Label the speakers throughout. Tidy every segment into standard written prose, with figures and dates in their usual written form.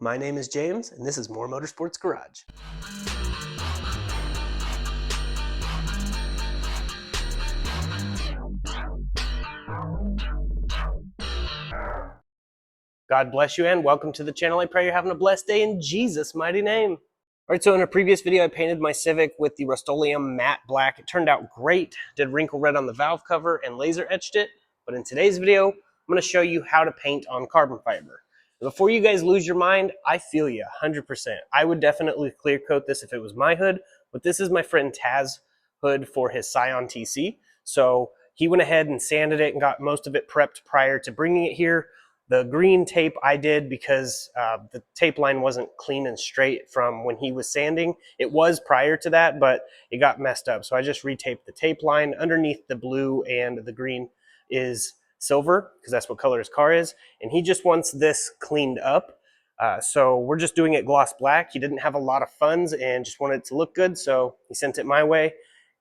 Speaker 1: my name is James, and this is More Motorsports Garage. God bless you and welcome to the channel. I pray you're having a blessed day in Jesus' mighty name. All right, so in a previous video, I painted my Civic with the Rust-Oleum matte black. It turned out great. Did wrinkle red on the valve cover and laser etched it. But in today's video, I'm going to show you how to paint on carbon fiber. Before you guys lose your mind, I feel you 100%. I would definitely clear coat this if it was my hood, but this is my friend Taz's hood for his Scion TC. So he went ahead and sanded it and got most of it prepped prior to bringing it here. The green tape I did because the tape line wasn't clean and straight from when he was sanding. It was prior to that, but it got messed up. So I just retaped the tape line. Underneath the blue and the green is silver, because that's what color his car is. And he just wants this cleaned up. So we're just doing it gloss black. He didn't have a lot of funds and just wanted it to look good. So he sent it my way.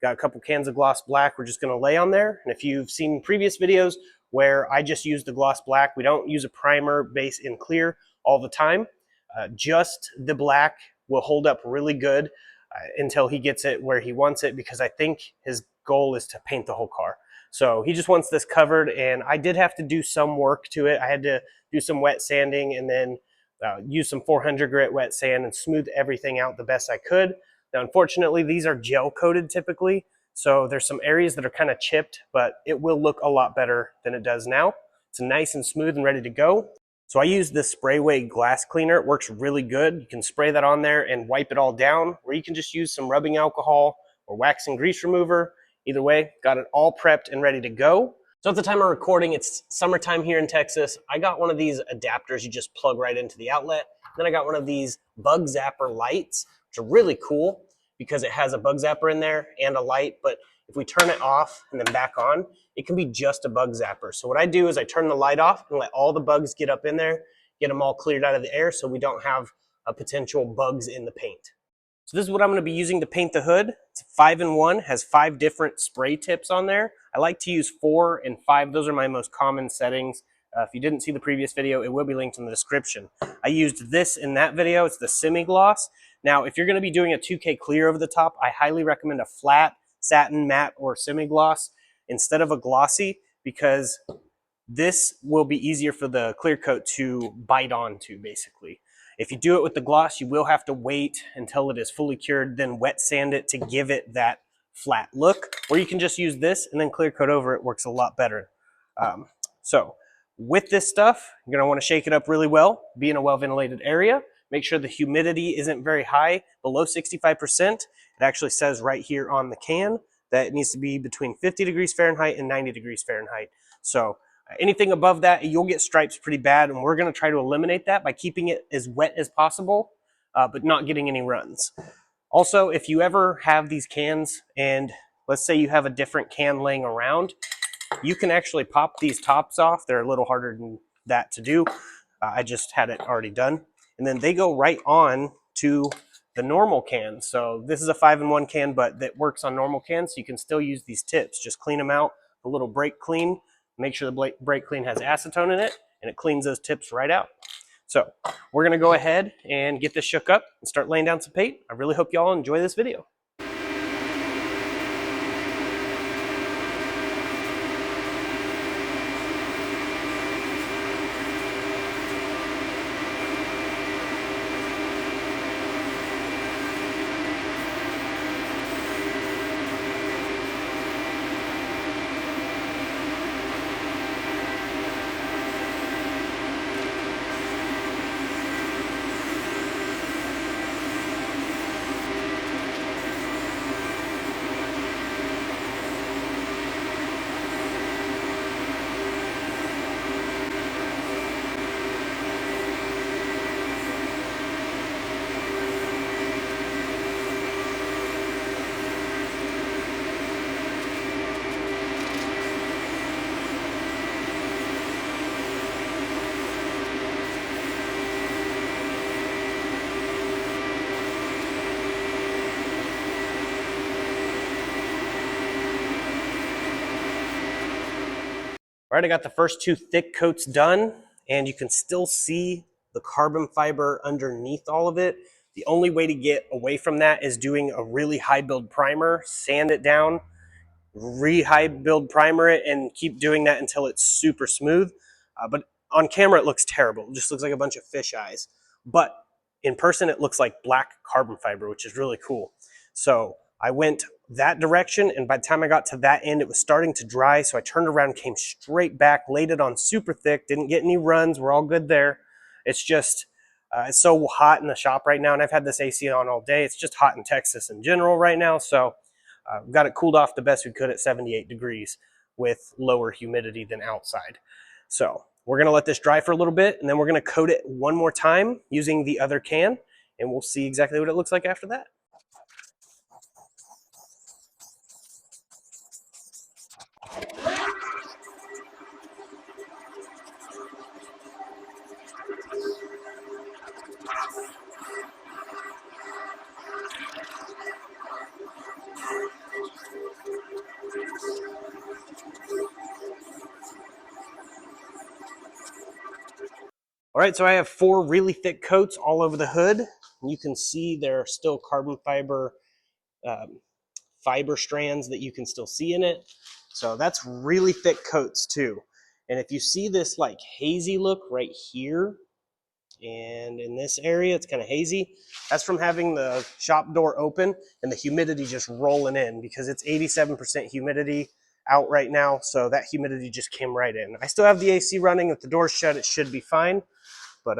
Speaker 1: Got a couple cans of gloss black we're just going to lay on there. And if you've seen previous videos where I just use the gloss black, we don't use a primer, base, and clear all the time. Just the black will hold up really good until he gets it where he wants it, because I think his goal is to paint the whole car. So he just wants this covered, and I did have to do some work to it. I had to do some wet sanding and then use some 400 grit wet sand and smooth everything out the best I could. Now, unfortunately, these are gel coated typically, so there's some areas that are kind of chipped, but it will look a lot better than it does now. It's nice and smooth and ready to go. So I use this Sprayway glass cleaner. It works really good. You can spray that on there and wipe it all down, or you can just use some rubbing alcohol or wax and grease remover. Either way, got it all prepped and ready to go. So at the time of recording, it's summertime here in Texas. I got one of these adapters you just plug right into the outlet. Then I got one of these bug zapper lights, which are really cool because it has a bug zapper in there and a light. But if we turn it off and then back on, it can be just a bug zapper. So what I do is I turn the light off and let all the bugs get up in there, get them all cleared out of the air so we don't have potential bugs in the paint. So this is what I'm going to be using to paint the hood. It's 5-in-1, has 5 different spray tips on there. I like to use 4 and 5. Those are my most common settings. If you didn't see the previous video, it will be linked in the description. I used this in that video. It's the semi-gloss. Now, if you're going to be doing a 2K clear over the top, I highly recommend a flat, satin, matte, or semi-gloss instead of a glossy, because this will be easier for the clear coat to bite onto, basically. If you do it with the gloss, you will have to wait until it is fully cured, then wet sand it to give it that flat look. Or you can just use this and then clear coat over it. Works a lot better. So with this stuff, you're going to want to shake it up really well, be in a well-ventilated area. Make sure the humidity isn't very high, below 65%. It actually says right here on the can that it needs to be between 50 degrees Fahrenheit and 90 degrees Fahrenheit. So anything above that, you'll get stripes pretty bad, and we're going to try to eliminate that by keeping it as wet as possible, but not getting any runs. Also, if you ever have these cans, and let's say you have a different can laying around, you can actually pop these tops off. They're a little harder than that to do. I just had it already done. And then they go right on to the normal can. So this is a 5-in-1 can, but that works on normal cans, so you can still use these tips. Just clean them out, a little brake clean. Make sure the brake clean has acetone in it, and it cleans those tips right out. So we're going to go ahead and get this shook up and start laying down some paint. I really hope y'all enjoy this video. All right, I got the first 2 thick coats done, and you can still see the carbon fiber underneath all of it. The only way to get away from that is doing a really high build primer, sand it down, high build primer it, and keep doing that until it's super smooth. But on camera it looks terrible. It just looks like a bunch of fish eyes. But in person it looks like black carbon fiber, which is really cool. So I went that direction, and by the time I got to that end it was starting to dry, so I turned around, came straight back, laid it on super thick, didn't get any runs, we're all good there. It's just it's so hot in the shop right now, and I've had this AC on all day. It's just hot in Texas in general right now, so got it cooled off the best we could at 78 degrees with lower humidity than outside. So we're going to let this dry for a little bit, and then we're going to coat it one more time using the other can, and we'll see exactly what it looks like after that. All right, so I have 4 really thick coats all over the hood. You can see there are still carbon fiber fiber strands that you can still see in it. So that's really thick coats too. And if you see this like hazy look right here, and in this area it's kind of hazy, that's from having the shop door open and the humidity just rolling in, because it's 87% humidity out right now, so that humidity just came right in. I still have the AC running. If the door's shut it should be fine, but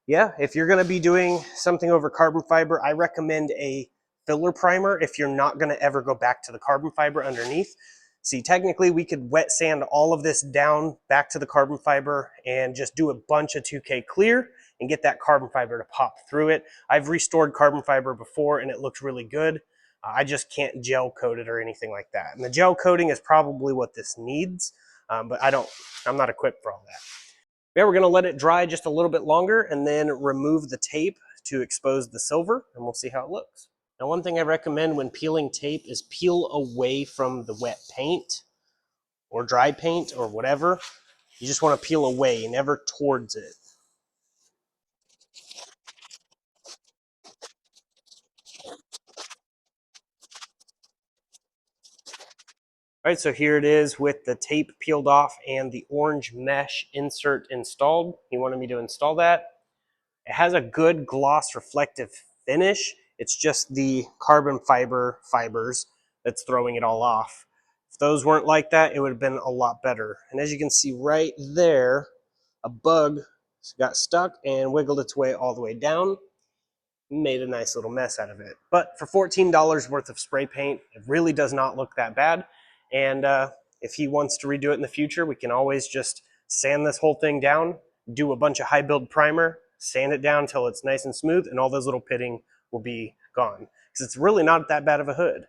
Speaker 1: yeah, if you're going to be doing something over carbon fiber, I recommend a filler primer if you're not going to ever go back to the carbon fiber underneath. See, technically we could wet sand all of this down back to the carbon fiber and just do a bunch of 2K clear and get that carbon fiber to pop through it. I've restored carbon fiber before and it looks really good. I just can't gel coat it or anything like that. And the gel coating is probably what this needs, but I'm not equipped for all that. Yeah, we're going to let it dry just a little bit longer and then remove the tape to expose the silver, and we'll see how it looks. Now, one thing I recommend when peeling tape is peel away from the wet paint or dry paint or whatever. You just want to peel away, never towards it. All right, so here it is with the tape peeled off and the orange mesh insert installed. He wanted me to install that. It has a good gloss reflective finish. It's just the carbon fibers that's throwing it all off. If those weren't like that, it would have been a lot better. And as you can see right there, a bug got stuck and wiggled its way all the way down. Made a nice little mess out of it. But for $14 worth of spray paint, it really does not look that bad. And if he wants to redo it in the future, we can always just sand this whole thing down, do a bunch of high build primer, sand it down until it's nice and smooth, and all those little pitting will be gone. Because it's really not that bad of a hood.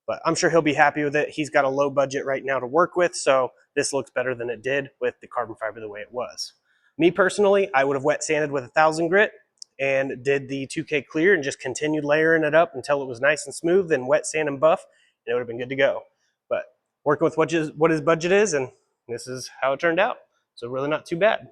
Speaker 1: But I'm sure he'll be happy with it. He's got a low budget right now to work with, so this looks better than it did with the carbon fiber the way it was. Me personally, I would have wet sanded with 1000 grit and did the 2K clear and just continued layering it up until it was nice and smooth, then wet sand and buff, and it would have been good to go. But working with what his budget is, and this is how it turned out. So really not too bad.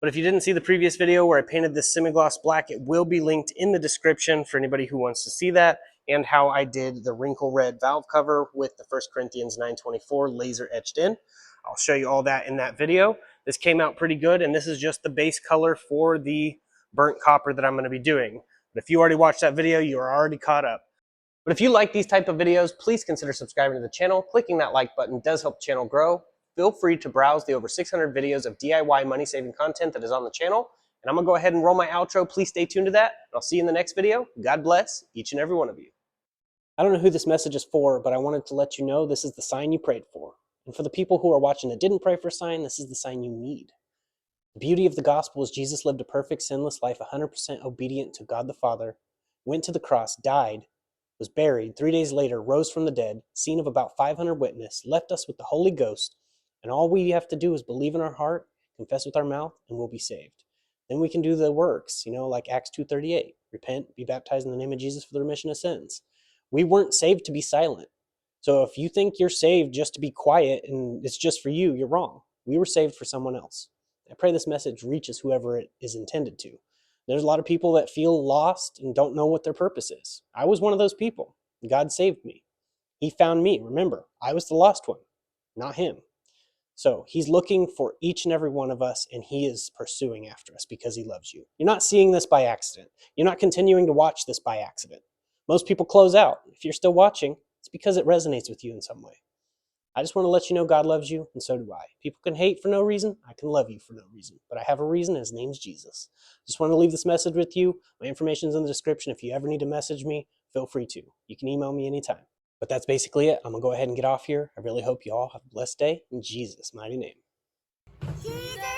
Speaker 1: But if you didn't see the previous video where I painted this semi-gloss black, it will be linked in the description for anybody who wants to see that, and how I did the wrinkle red valve cover with the 1 Corinthians 9:24 laser etched in. I'll show you all that in that video. This came out pretty good, and this is just the base color for the burnt copper that I'm going to be doing. But if you already watched that video, you are already caught up. But if you like these type of videos, please consider subscribing to the channel. Clicking that like button does help the channel grow. Feel free to browse the over 600 videos of DIY money-saving content that is on the channel. And I'm going to go ahead and roll my outro. Please stay tuned to that. And I'll see you in the next video. God bless each and every one of you. I don't know who this message is for, but I wanted to let you know this is the sign you prayed for. And for the people who are watching that didn't pray for a sign, this is the sign you need. The beauty of the gospel is Jesus lived a perfect, sinless life, 100% obedient to God the Father, went to the cross, died, was buried, 3 days later, rose from the dead, seen of about 500 witnesses, left us with the Holy Ghost, and all we have to do is believe in our heart, confess with our mouth, and we'll be saved. Then we can do the works, like Acts 2:38, repent, be baptized in the name of Jesus for the remission of sins. We weren't saved to be silent. So if you think you're saved just to be quiet and it's just for you, you're wrong. We were saved for someone else. I pray this message reaches whoever it is intended to. There's a lot of people that feel lost and don't know what their purpose is. I was one of those people. God saved me. He found me. Remember, I was the lost one, not him. So he's looking for each and every one of us, and he is pursuing after us because he loves you. You're not seeing this by accident. You're not continuing to watch this by accident. Most people close out. If you're still watching, it's because it resonates with you in some way. I just want to let you know God loves you, and so do I. People can hate for no reason. I can love you for no reason. But I have a reason, and his name's Jesus. Just want to leave this message with you. My information's in the description. If you ever need to message me, feel free to. You can email me anytime. But that's basically it. I'm going to go ahead and get off here. I really hope you all have a blessed day in Jesus' mighty name.
Speaker 2: Jesus.